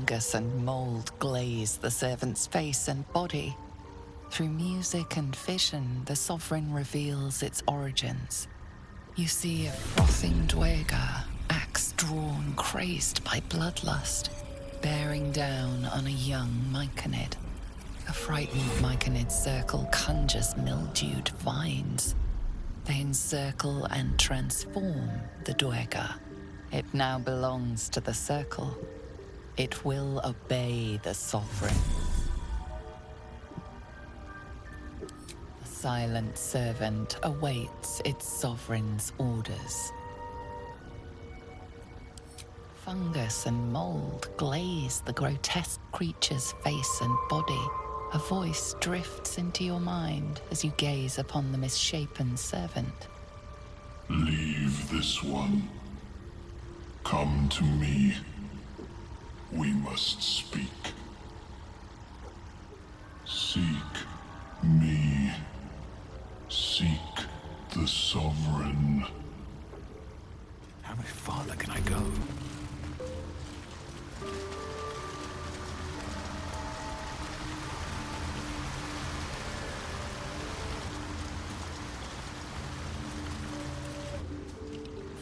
Fungus and mold glaze the servant's face and body. Through music and vision, the sovereign reveals its origins. You see a frothing Duergar, axe drawn, crazed by bloodlust, bearing down on a young myconid. A frightened myconid circle conjures mildewed vines. They encircle and transform the Duergar. It now belongs to the circle. It will obey the sovereign. The silent servant awaits its sovereign's orders. Fungus and mold glaze the grotesque creature's face and body. A voice drifts into your mind as you gaze upon the misshapen servant. Leave this one. Come to me. We must speak. Seek me. Seek the sovereign. How much farther can I go?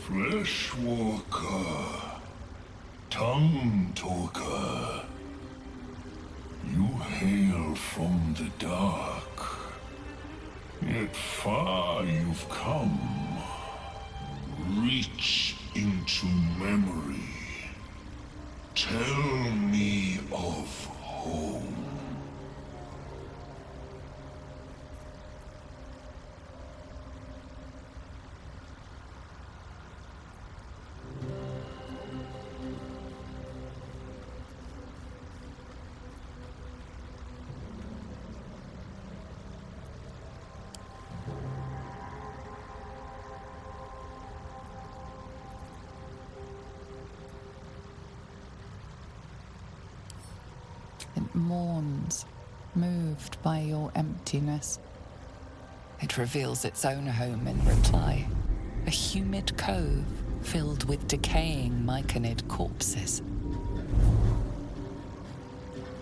Fleshwalker, tongue talker, you hail from the dark, yet far you've come. Reach into memory. Tell me of home. It mourns, moved by your emptiness. It reveals its own home in reply. A humid cove filled with decaying myconid corpses.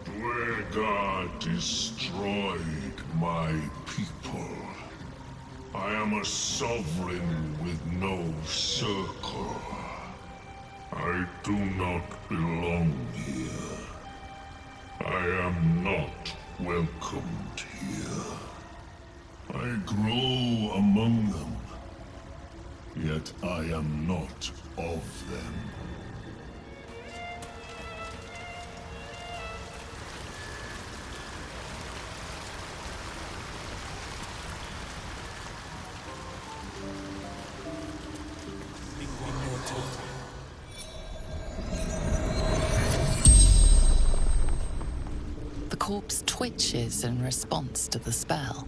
Duergar destroyed my people. I am a sovereign with no circle. I do not belong here. I am not welcomed here. I grow among them, yet I am not of them. The corpse twitches in response to the spell,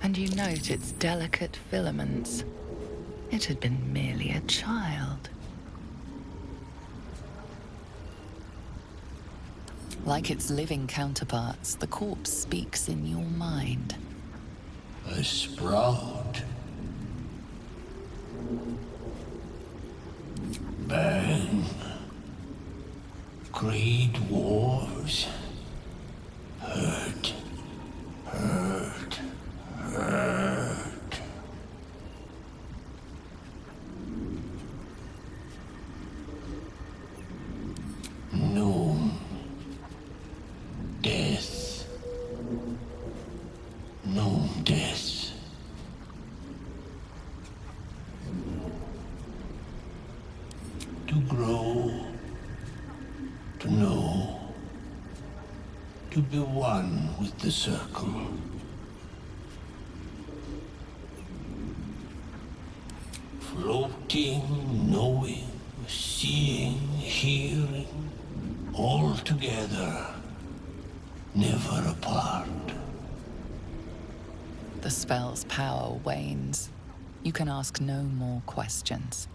and you note its delicate filaments. It had been merely a child. Like its living counterparts, the corpse speaks in your mind. A sprout. Bang. Great wars. Hurt. Hurt. Hurt. No. Death. No death. To grow, to know, to be one with the circle. Floating, knowing, seeing, hearing, all together, never apart. The spell's power wanes. You can ask no more questions.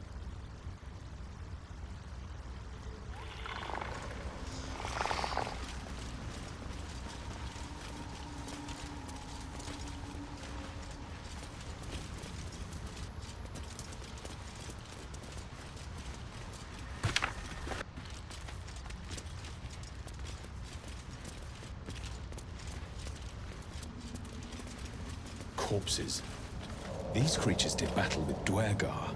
corpses. These creatures did battle with Duergar.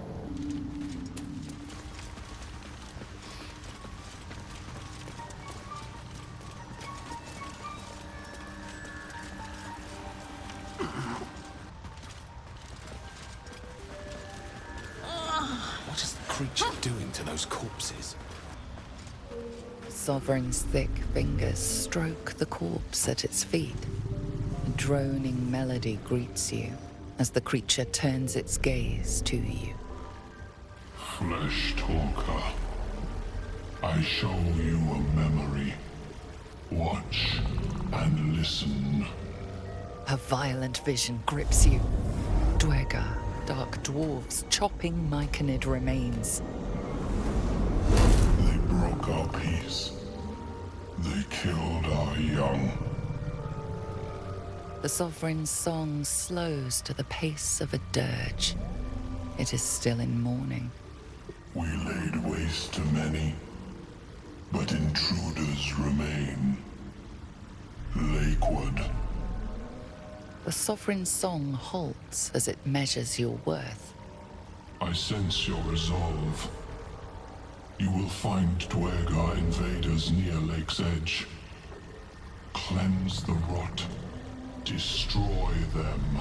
What is the creature doing to those corpses? Sovereign's thick fingers stroke the corpse at its feet. A droning melody greets you as the creature turns its gaze to you. Flesh talker, I show you a memory. Watch and listen. A violent vision grips you. Duergar, dark dwarves chopping myconid remains. They broke our peace. They killed our young. The Sovereign's song slows to the pace of a dirge. It is still in mourning. We laid waste to many, but intruders remain. Lakeward. The Sovereign's song halts as it measures your worth. I sense your resolve. You will find Duergar invaders near Lake's Edge. Cleanse the rot. Destroy them.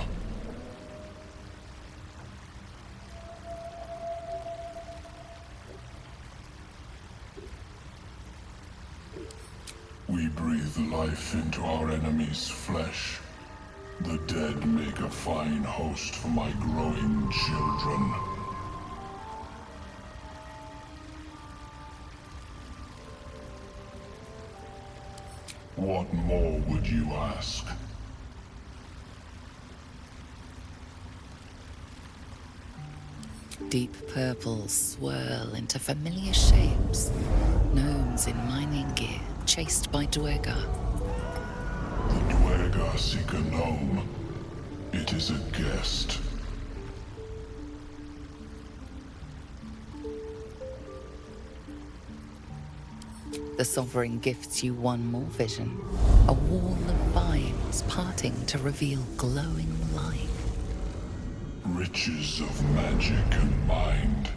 We breathe life into our enemy's flesh. The dead make a fine host for my growing children. What more would you ask? Deep purples swirl into familiar shapes. Gnomes in mining gear, chased by Duergar. The Duergar seek a gnome. It is a guest. The Sovereign gifts you one more vision. A wall of vines parting to reveal glowing light. Riches of magic and mind.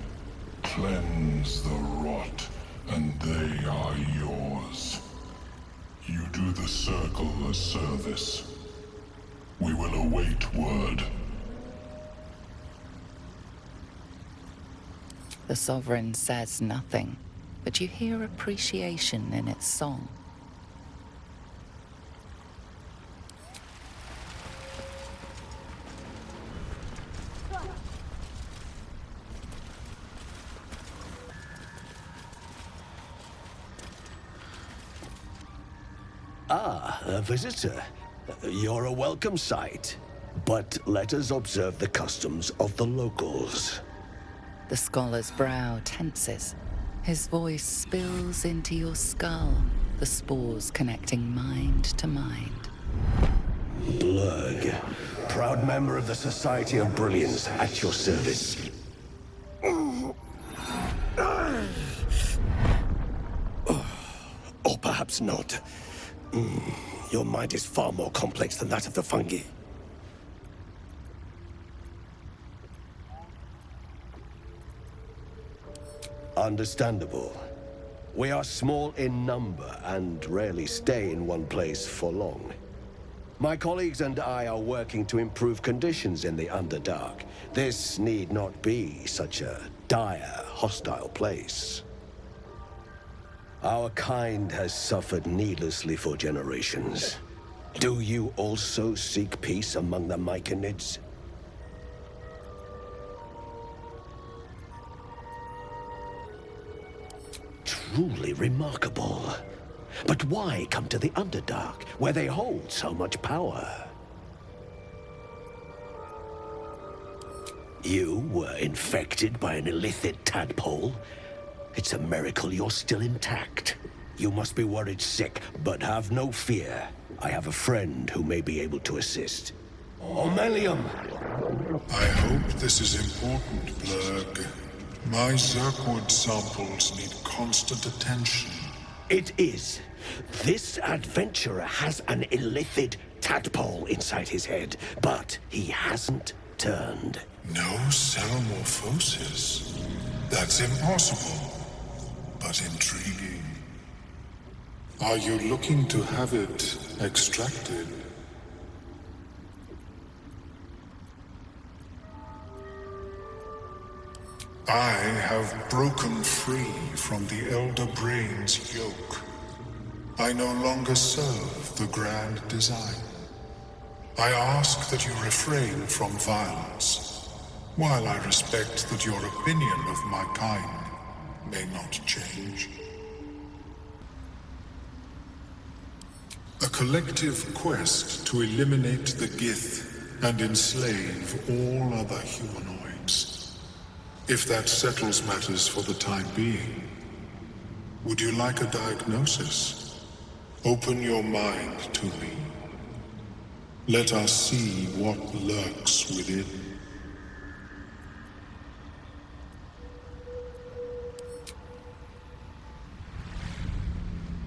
Cleanse the rot, and they are yours. You do the Circle a service. We will await word. The Sovereign says nothing, but you hear appreciation in its song. Ah, a visitor. You're a welcome sight. But let us observe the customs of the locals. The scholar's brow tenses. His voice spills into your skull, the spores connecting mind to mind. Blurg, proud member of the Society of Brilliance, at your service. Or perhaps not. Your mind is far more complex than that of the fungi. Understandable. We are small in number and rarely stay in one place for long. My colleagues and I are working to improve conditions in the Underdark. This need not be such a dire, hostile place. Our kind has suffered needlessly for generations. Do you also seek peace among the myconids? Truly remarkable. But why come to the Underdark, where they hold so much power? You were infected by an illithid tadpole? It's a miracle you're still intact. You must be worried sick, but have no fear. I have a friend who may be able to assist. Omeluum! I hope this is important, Blurg. My Zerkwood samples need constant attention. It is. This adventurer has an illithid tadpole inside his head, but he hasn't turned. No cellomorphosis. That's impossible, but intriguing. Are you looking to have it extracted? I have broken free from the Elder Brain's yoke. I no longer serve the grand design. I ask that you refrain from violence, while I respect that your opinion of my kind may not change. A collective quest to eliminate the Gith and enslave all other humanoids. If that settles matters for the time being, would you like a diagnosis? Open your mind to me. Let us see what lurks within.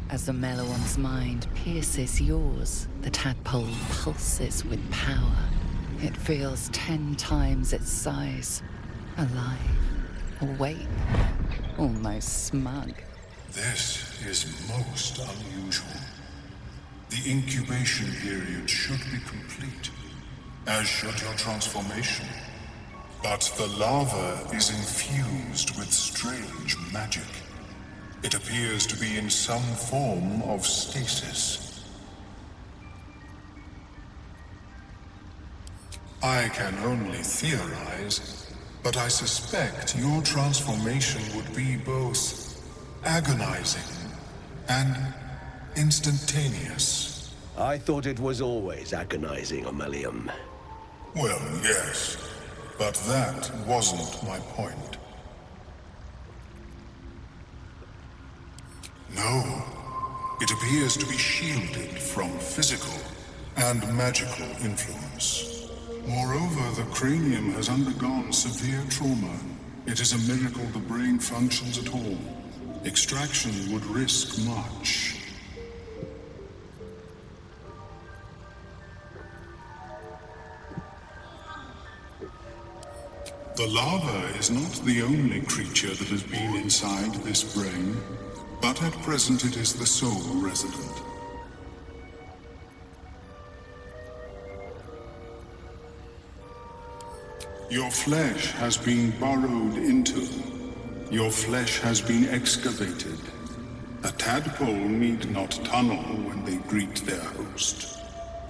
As Omeluum's mind pierces yours, the tadpole pulses with power. It feels 10 times its size. Alive, awake, almost smug. This is most unusual. The incubation period should be complete, as should your transformation. But the larva is infused with strange magic. It appears to be in some form of stasis. I can only theorize, but I suspect your transformation would be both agonizing and instantaneous. I thought it was always agonizing, Omeluum. Well, yes, but that wasn't my point. No, it appears to be shielded from physical and magical influence. Moreover, the cranium has undergone severe trauma. It is a miracle the brain functions at all. Extraction would risk much. The larva is not the only creature that has been inside this brain, but at present it is the sole resident. Your flesh has been burrowed into. Your flesh has been excavated. A tadpole need not tunnel when they greet their host.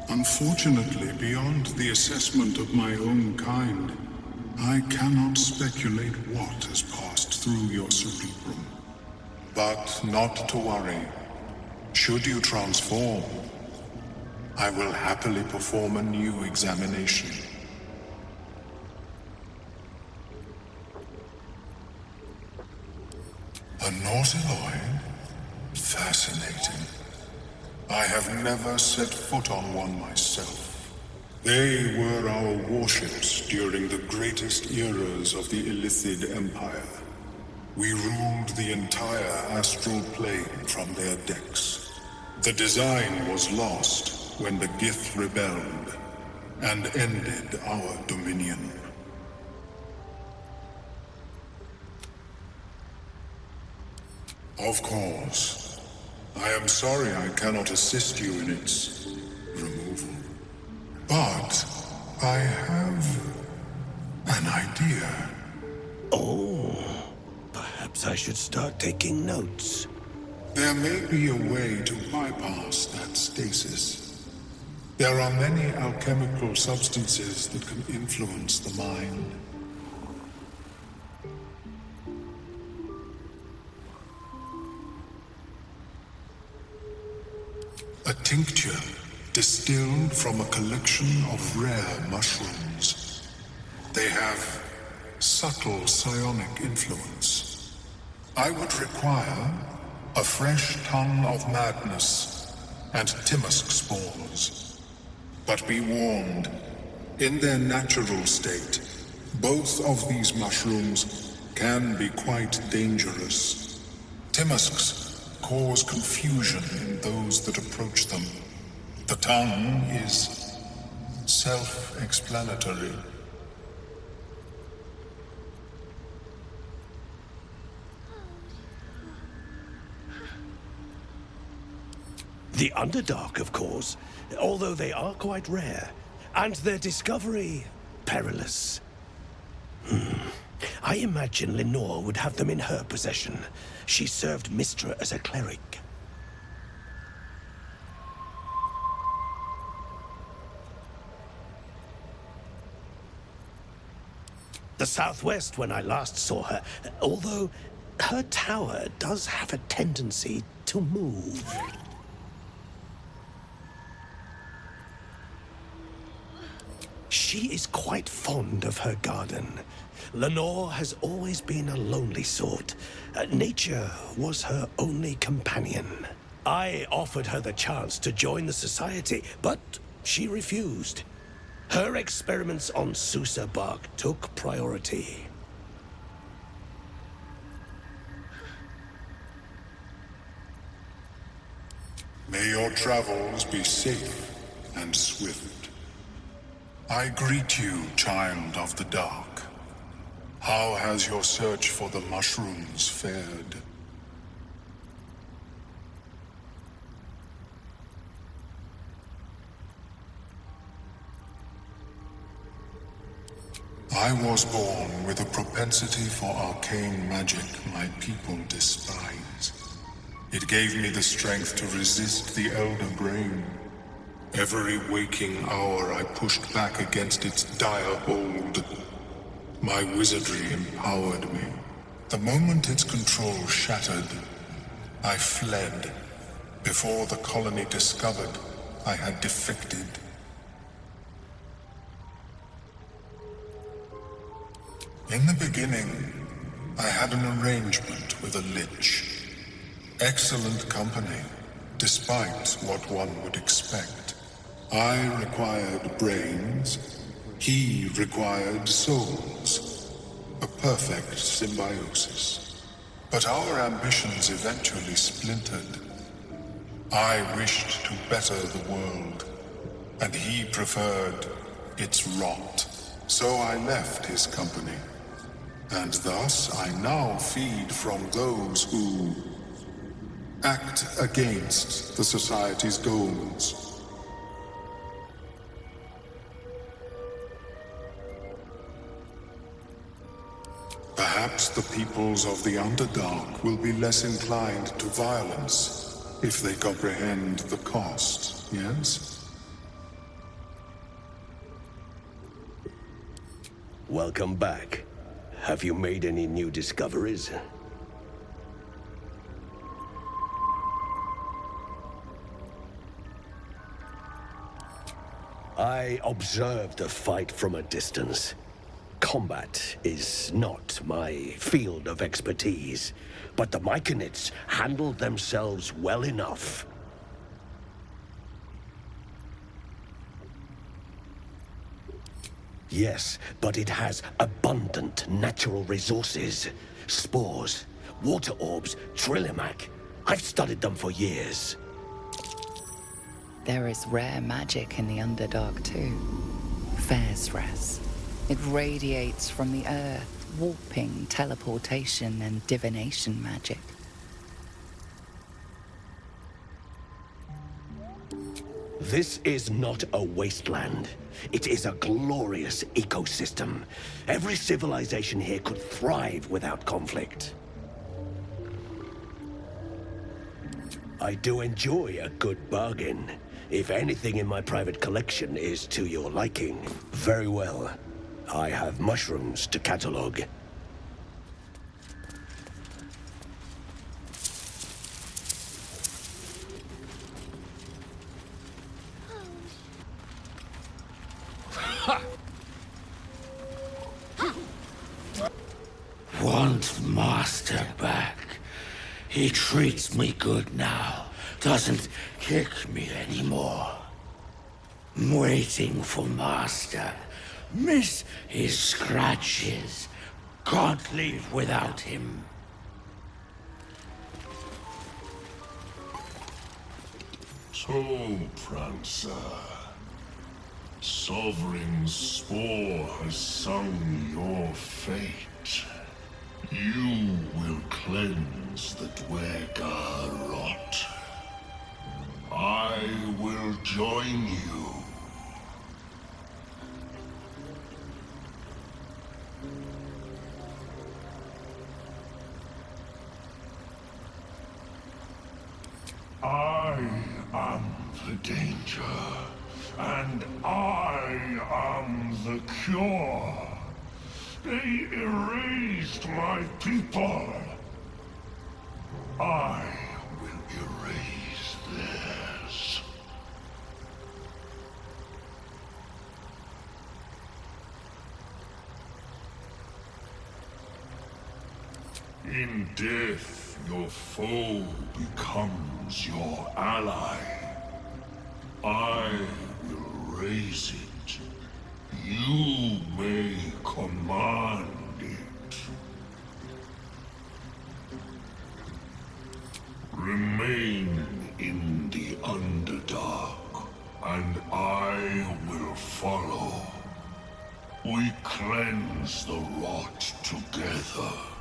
Unfortunately, beyond the assessment of my own kind, I cannot speculate what has passed through your cerebrum. But not to worry. Should you transform, I will happily perform a new examination. A Nautiloid? Fascinating. I have never set foot on one myself. They were our warships during the greatest eras of the Illithid Empire. We ruled the entire astral plane from their decks. The design was lost when the Gith rebelled and ended our dominion. Of course. I am sorry I cannot assist you in its removal. But I have an idea. Oh, perhaps I should start taking notes. There may be a way to bypass that stasis. There are many alchemical substances that can influence the mind. A tincture distilled from a collection of rare mushrooms. They have subtle psionic influence. I would require a fresh ton of madness and Timisk spores. But be warned, in their natural state, both of these mushrooms can be quite dangerous. Timisks cause confusion in those that approach them. The tongue is self-explanatory. The Underdark, of course, although they are quite rare, and their discovery perilous. I imagine Lenore would have them in her possession. She served Mistra as a cleric. The southwest when I last saw her, although her tower does have a tendency to move. She is quite fond of her garden. Lenore has always been a lonely sort. Nature was her only companion. I offered her the chance to join the society, but she refused. Her experiments on Susa bark took priority. May your travels be safe and swift. I greet you, child of the dark. How has your search for the mushrooms fared? I was born with a propensity for arcane magic my people despise. It gave me the strength to resist the Elder Brain. Every waking hour I pushed back against its dire hold. My wizardry empowered me. The moment its control shattered, I fled. Before the colony discovered I had defected. In the beginning, I had an arrangement with a lich. Excellent company, despite what one would expect. I required brains, he required souls. A perfect symbiosis. But our ambitions eventually splintered. I wished to better the world, and he preferred its rot. So I left his company. And thus I now feed from those who act against the Society's goals. Perhaps the peoples of the Underdark will be less inclined to violence if they comprehend the cost, yes? Welcome back. Have you made any new discoveries? I observed the fight from a distance. Combat is not my field of expertise, but the Myconids handled themselves well enough. Yes, but it has abundant natural resources. Spores, water orbs, Trillimac. I've studied them for years. There is rare magic in the Underdark too. Fairsras. It radiates from the earth, warping, teleportation, and divination magic. This is not a wasteland. It is a glorious ecosystem. Every civilization here could thrive without conflict. I do enjoy a good bargain. If anything in my private collection is to your liking, very well. I have mushrooms to catalog. Want Master back. He treats me good now. Doesn't kick me anymore. Waiting for Master. Miss his scratches. Can't leave without him. So, Prancer, Sovereign Spore has sung your fate. You will cleanse the Duergar rot. I will join you. I am the danger, and I am the cure. They erased my people. I will erase theirs. In death, your foe becomes your ally. I will raise it. You may command it. Remain in the Underdark, and I will follow. We cleanse the rot together.